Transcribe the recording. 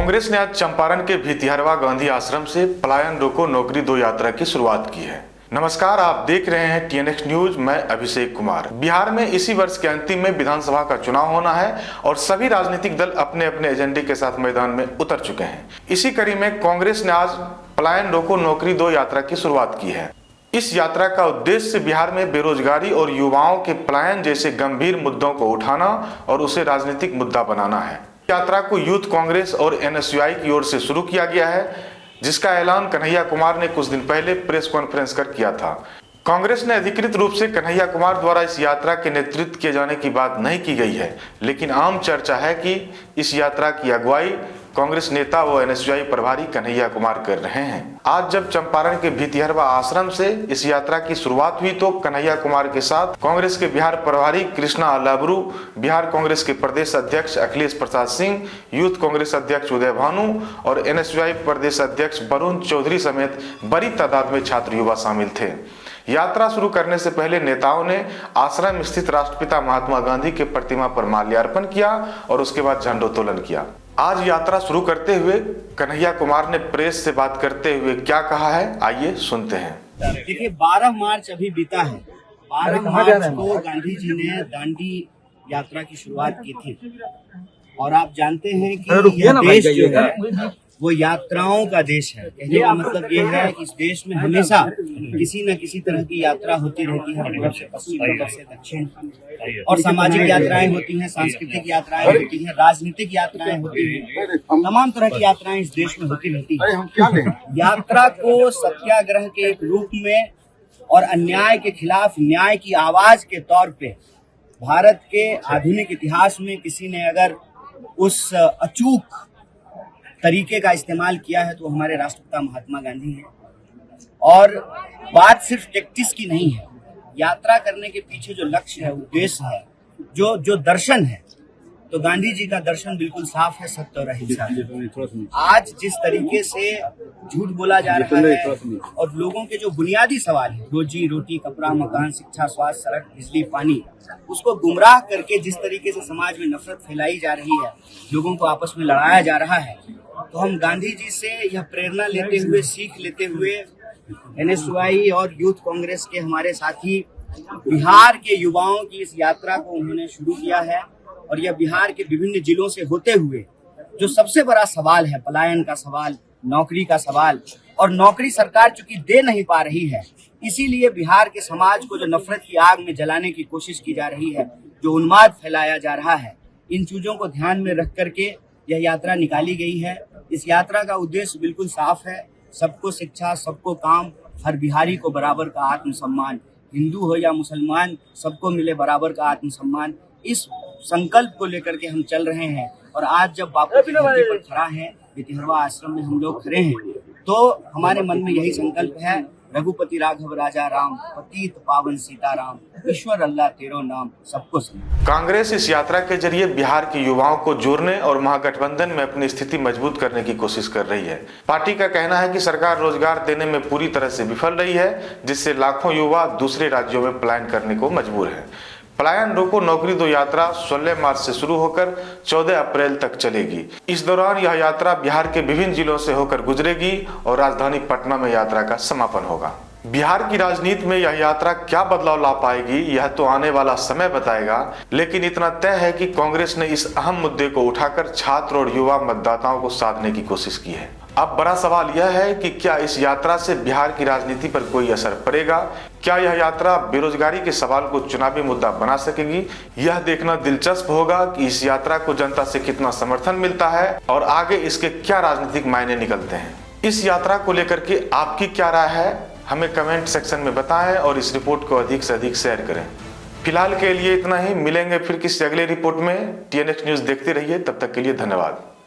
कांग्रेस ने आज चंपारण के भितिहरवा गांधी आश्रम से पलायन रोको नौकरी दो यात्रा की शुरुआत की है। नमस्कार, आप देख रहे हैं TNX न्यूज। मैं अभिषेक कुमार। बिहार में इसी वर्ष के अंतिम में विधानसभा का चुनाव होना है और सभी राजनीतिक दल अपने अपने एजेंडे के साथ मैदान में उतर चुके हैं। इसी कड़ी में कांग्रेस ने आज पलायन रोको नौकरी दो यात्रा की शुरुआत की है। इस यात्रा का उद्देश्य बिहार में बेरोजगारी और युवाओं के पलायन जैसे गंभीर मुद्दों को उठाना और उसे राजनीतिक मुद्दा बनाना है। यात्रा को यूथ कांग्रेस और NSUI की ओर से शुरू किया गया है, जिसका ऐलान कन्हैया कुमार ने कुछ दिन पहले प्रेस कॉन्फ्रेंस कर किया था। कांग्रेस ने अधिकृत रूप से कन्हैया कुमार द्वारा इस यात्रा के नेतृत्व किए जाने की बात नहीं की गई है, लेकिन आम चर्चा है कि इस यात्रा की अगुवाई कांग्रेस नेता व NSUI प्रभारी कन्हैया कुमार कर रहे हैं। आज जब चंपारण के भितिहरवा आश्रम से इस यात्रा की शुरुआत हुई तो कन्हैया कुमार के साथ कांग्रेस के बिहार प्रभारी कृष्णा अलाब्रू, बिहार कांग्रेस के प्रदेश अध्यक्ष अखिलेश प्रसाद सिंह, यूथ कांग्रेस अध्यक्ष उदय भानु और NSUI प्रदेश अध्यक्ष वरुण चौधरी समेत बड़ी तादाद में छात्र युवा शामिल थे। यात्रा शुरू करने से पहले नेताओं ने आश्रम स्थित राष्ट्रपिता महात्मा गांधी के प्रतिमा पर माल्यार्पण किया और उसके बाद झंडोत्तोलन किया। आज यात्रा शुरू करते हुए कन्हैया कुमार ने प्रेस से बात करते हुए क्या कहा है, आइए सुनते हैं। देखिए, 12 मार्च अभी बीता है। 12 मार्च को गांधी जी ने दांडी यात्रा की शुरुआत की थी और आप जानते हैं कि यह देश जो है वो यात्राओं का देश है। कहने का मतलब ये है कि इस देश में हमेशा किसी न किसी तरह की यात्रा होती रहती है, पूर्व से पश्चिम, उत्तर से दक्षिण, और सामाजिक यात्राएं होती हैं, सांस्कृतिक यात्राएं होती हैं, राजनीतिक यात्राएं होती हैं, तमाम तरह की यात्राएं इस देश में होती रहती हैं। यात्रा को सत्याग्रह के एक रूप में और अन्याय के खिलाफ न्याय की आवाज के तौर पे भारत के आधुनिक इतिहास में किसी ने अगर उस अचूक तरीके का इस्तेमाल किया है तो हमारे राष्ट्रपिता महात्मा गांधी हैं। और बात सिर्फ टैक्टिस की नहीं है, यात्रा करने के पीछे जो लक्ष्य है, उद्देश्य है, जो दर्शन है, तो गांधी जी का दर्शन बिल्कुल साफ है, सत्य और अहिंसा। आज जिस तरीके से झूठ बोला जा रहा है और लोगों के जो बुनियादी सवाल है, रोजी रोटी, कपड़ा, मकान, शिक्षा, स्वास्थ्य, सड़क, बिजली, पानी, उसको गुमराह करके जिस तरीके से समाज में नफरत फैलाई जा रही है, लोगों को आपस में लड़ाया जा रहा है, तो हम गांधी जी से यह प्रेरणा लेते हुए, सीख लेते हुए NSUI और यूथ कांग्रेस के हमारे साथी बिहार के युवाओं की इस यात्रा को उन्होंने शुरू किया है। और यह बिहार के विभिन्न जिलों से होते हुए जो सबसे बड़ा सवाल है, पलायन का सवाल, नौकरी का सवाल, और नौकरी सरकार चूंकि दे नहीं पा रही है, इसीलिए बिहार के समाज को जो नफरत की आग में जलाने की कोशिश की जा रही है, जो उन्माद फैलाया जा रहा है, इन चीजों को ध्यान में रख करके यह यात्रा निकाली गई है। इस यात्रा का उद्देश्य बिल्कुल साफ है, सबको शिक्षा, सबको काम, हर बिहारी को बराबर का आत्मसम्मान, हिंदू हो या मुसलमान, सबको मिले बराबर का आत्मसम्मान। इस संकल्प को लेकर के हम चल रहे हैं। और आज जब बापू की धरती पर खड़ा है, भितिहरवा आश्रम में हम लोग खड़े हैं, तो हमारे मन में यही संकल्प है, रघुपति राघव राजा राम, पतित पावन सीताराम, ईश्वर अल्लाह तेरो नाम, सबको सलाम। कांग्रेस इस यात्रा के जरिए बिहार के युवाओं को जोड़ने और महागठबंधन में अपनी स्थिति मजबूत करने की कोशिश कर रही है। पार्टी का कहना है कि सरकार रोजगार देने में पूरी तरह से विफल रही है, जिससे लाखों युवा दूसरे राज्यों में पलायन करने को मजबूर है। पलायन रोको नौकरी दो यात्रा 16 मार्च से शुरू होकर 14 अप्रैल तक चलेगी। इस दौरान यह यात्रा बिहार के विभिन्न जिलों से होकर गुजरेगी और राजधानी पटना में यात्रा का समापन होगा। बिहार की राजनीति में यह यात्रा क्या बदलाव ला पाएगी, यह तो आने वाला समय बताएगा, लेकिन इतना तय है कि कांग्रेस ने इस अहम मुद्दे को उठाकर छात्र और युवा मतदाताओं को साधने की कोशिश की है। अब बड़ा सवाल यह है कि क्या इस यात्रा से बिहार की राजनीति पर कोई असर पड़ेगा? क्या यह यात्रा बेरोजगारी के सवाल को चुनावी मुद्दा बना सकेगी? यह देखना दिलचस्प होगा कि इस यात्रा को जनता से कितना समर्थन मिलता है और आगे इसके क्या राजनीतिक मायने निकलते हैं। इस यात्रा को लेकर के आपकी क्या राय है, हमें कमेंट सेक्शन में बताएं और इस रिपोर्ट को अधिक से अधिक शेयर करें। फिलहाल के लिए इतना ही, मिलेंगे फिर किसी अगले रिपोर्ट में। TNX न्यूज देखते रहिए, तब तक के लिए धन्यवाद।